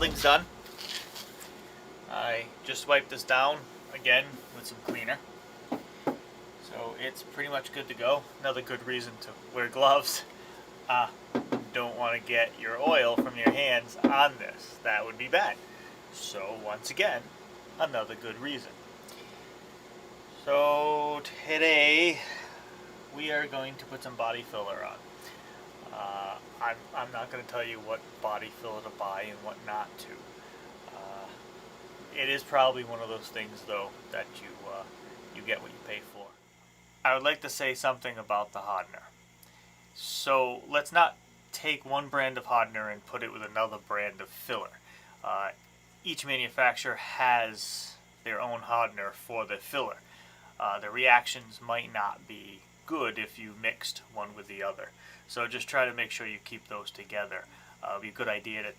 welding's done. I just wiped this down again with some cleaner. So it's pretty much good to go. Another good reason to wear gloves. Don't want to get your oil from your hands on this. That would be bad. So once again, another good reason. So today we are going to put some body filler on. I'm not going to tell you what body filler to buy and what not to. It is probably one of those things, though, that you get what you pay for. I would like to say something about the hardener. So let's not take one brand of hardener and put it with another brand of filler. Each manufacturer has their own hardener for the filler. The reactions might not be good if you mixed one with the other. So just try to make sure you keep those together. It would be a good idea to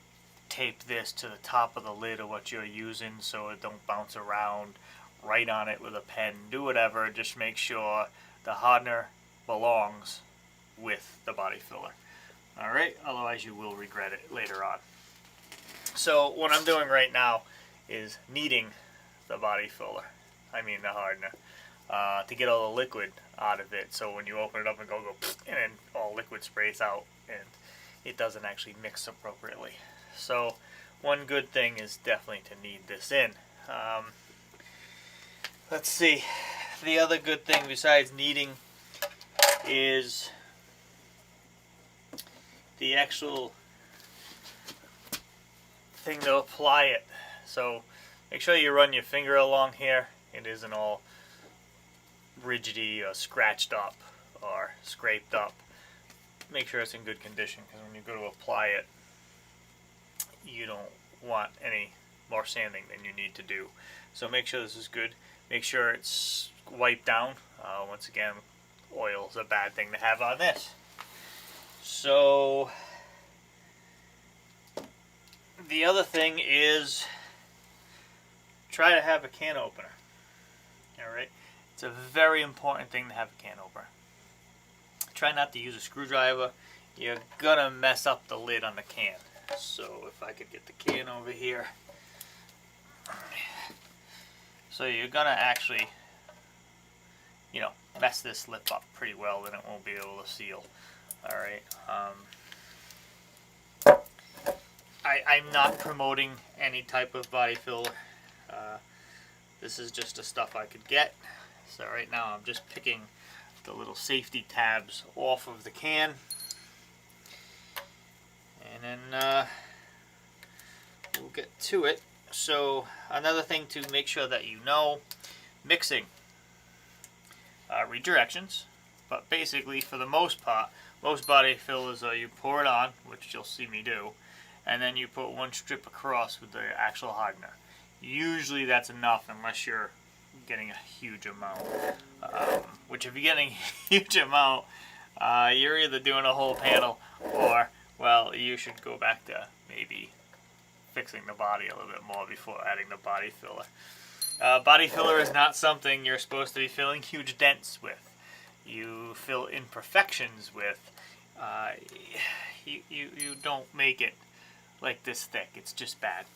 tape this to the top of the lid of what you're using so it don't bounce around. Write on it with a pen. Do whatever. Just make sure the hardener belongs with the body filler. Alright, otherwise you will regret it later on. So what I'm doing right now is kneading the body filler. I mean the hardener. To get all the liquid out of it, so when you open it up and go and then all liquid sprays out and it doesn't actually mix appropriately. So one good thing is definitely to knead this in. Let's see, the other good thing besides kneading is the actual thing to apply it. So make sure you run your finger along here. It isn't all rigidy or scratched up or scraped up. Make sure it's in good condition, because when you go to apply it, you don't want any more sanding than you need to do. So make sure this is good. Make sure it's wiped down. Once again, oil is a bad thing to have on this. So the other thing is try to have a can opener. Alright? It's a very important thing to have a can opener. Try not to use a screwdriver. You're gonna mess up the lid on the can. So if I could get the can over here. So you're gonna actually, mess this lip up pretty well, then it won't be able to seal. Alright. I'm not promoting any type of body filler. This is just the stuff I could get. So right now I'm just picking the little safety tabs off of the can. And then we'll get to it. So another thing to make sure that you know, mixing. Read directions, but basically for the most part, most body fillers are you pour it on, which you'll see me do, and then you put one strip across with the actual hardener. Usually that's enough unless you're getting a huge amount. Which if you're getting a huge amount, you're either doing a whole panel or, well, you should go back to maybe fixing the body a little bit more before adding the body filler. Body filler is not something you're supposed to be filling huge dents with. You fill imperfections with. You don't make it like this thick. It's just bad.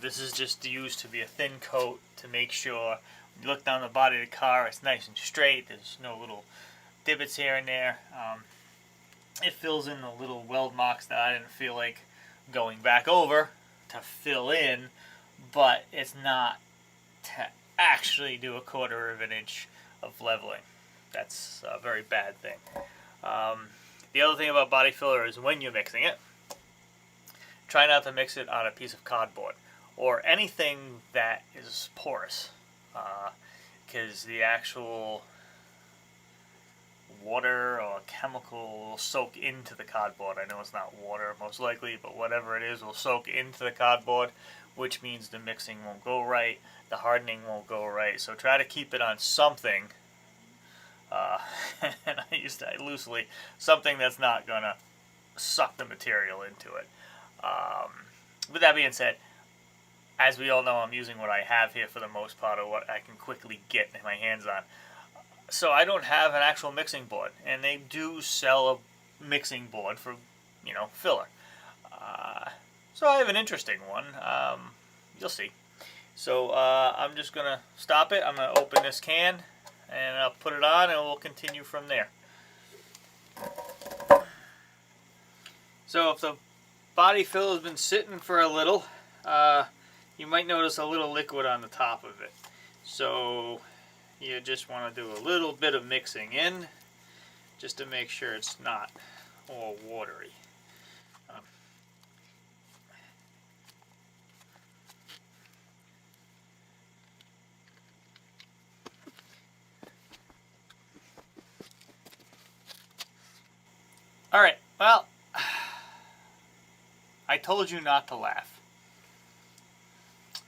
This is just used to be a thin coat to make sure when you look down the body of the car, it's nice and straight. There's no little divots here and there. It fills in the little weld marks that I didn't feel like going back over to fill in, but it's not to actually do 1/4 of an inch of leveling. That's a very bad thing. The other thing about body filler is when you're mixing it, try not to mix it on a piece of cardboard or anything that is porous, because the actual water or chemical will soak into the cardboard. I know it's not water most likely, but whatever it is will soak into the cardboard, which means the mixing won't go right, the hardening won't go right. So try to keep it on something, and I use that loosely, something that's not going to suck the material into it. With that being said, as we all know, I'm using what I have here for the most part, or what I can quickly get my hands on. So I don't have an actual mixing board, and they do sell a mixing board for, filler. So I have an interesting one. You'll see. So I'm just going to stop it. I'm going to open this can and I'll put it on and we'll continue from there. So if the body fill has been sitting for a little, you might notice a little liquid on the top of it. So you just want to do a little bit of mixing in just to make sure it's not all watery. Alright, well, I told you not to laugh.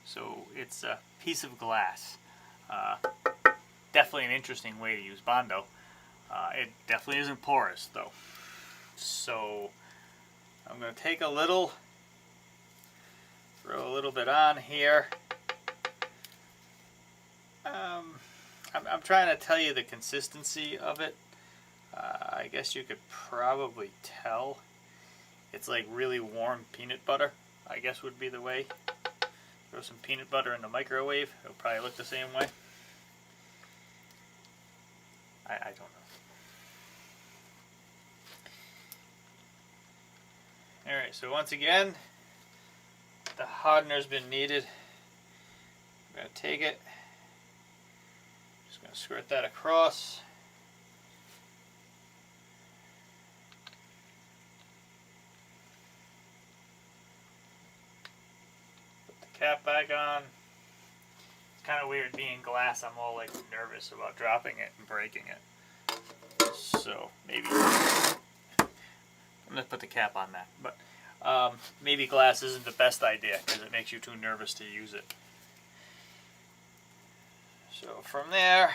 So it's a piece of glass. Definitely an interesting way to use Bondo. It definitely isn't porous though. So I'm going to take a little, throw a little bit on here. I'm trying to tell you the consistency of it. I guess you could probably tell. It's like really warm peanut butter, I guess would be the way. Throw some peanut butter in the microwave. It'll probably look the same way. I don't know. Alright, so once again, the hardener's been kneaded. I'm going to take it. Just going to squirt that across. Cap back on. It's kind of weird being glass. I'm all like nervous about dropping it and breaking it. So maybe I'm gonna put the cap on that. But maybe glass isn't the best idea because it makes you too nervous to use it. So from there,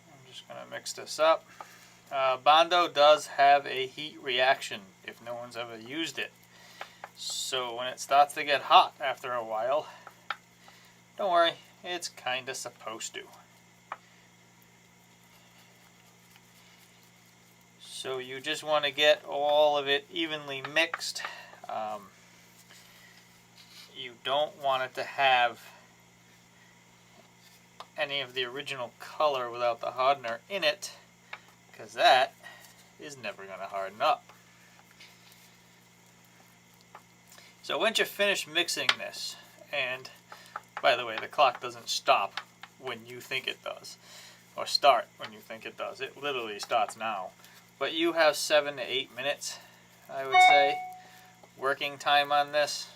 I'm just gonna mix this up. Bondo does have a heat reaction if no one's ever used it. So when it starts to get hot after a while, don't worry, it's kind of supposed to. So you just want to get all of it evenly mixed. You don't want it to have any of the original color without the hardener in it, because that is never going to harden up. So once you finish mixing this, and by the way, the clock doesn't stop when you think it does, or start when you think it does. It literally starts now. But you have 7 to 8 minutes, I would say, working time on this.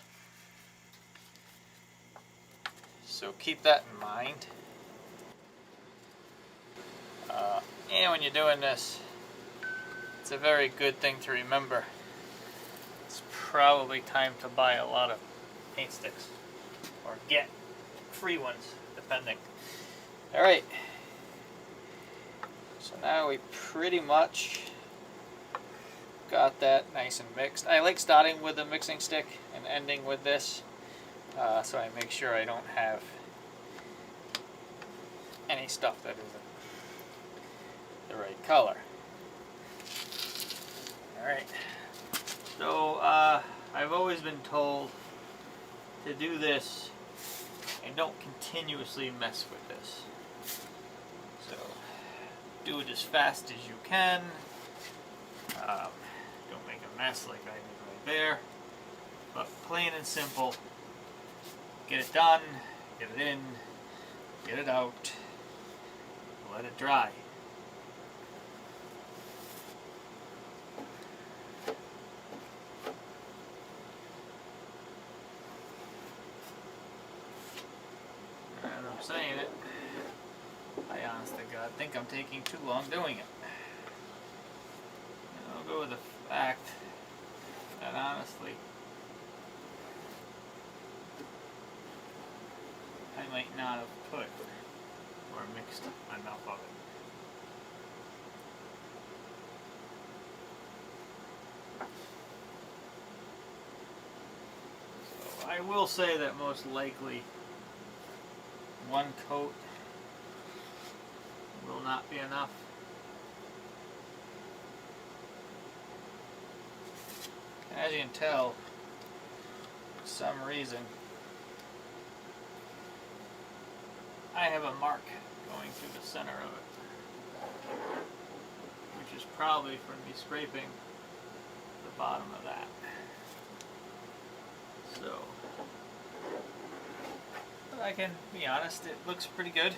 So keep that in mind. And when you're doing this, it's a very good thing to remember. It's probably time to buy a lot of paint sticks, or get free ones, depending. Alright, so now we pretty much got that nice and mixed. I like starting with the mixing stick and ending with this, so I make sure I don't have any stuff that isn't the right color. Alright. So, I've always been told to do this and don't continuously mess with this. So, do it as fast as you can. Don't make a mess like I did right there. But plain and simple, get it done, get it in, get it out, let it dry. I'm saying it, I honest to God think I'm taking too long doing it. And I'll go with the fact that honestly, I might not have put or mixed enough of it. So I will say that most likely one coat will not be enough. As you can tell, some reason, I have a mark going through the center of it, which is probably from me scraping the bottom of that. So, but I can be honest, it looks pretty good.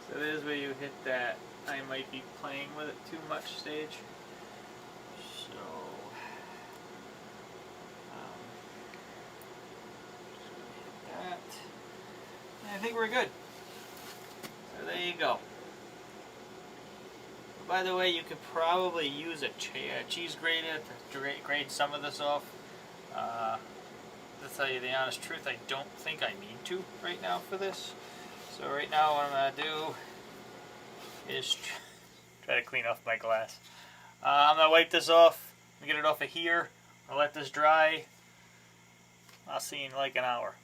So there's where you hit that I might be playing with it too much stage. So, just gonna hit that. And I think we're good. So there you go. By the way, you could probably use a cheese grater to grate some of this off. To tell you the honest truth, I don't think I need to right now for this. So right now what I'm going to do is try to clean off my glass. I'm going to wipe this off, get it off of here. I'll let this dry. I'll see you in like an hour.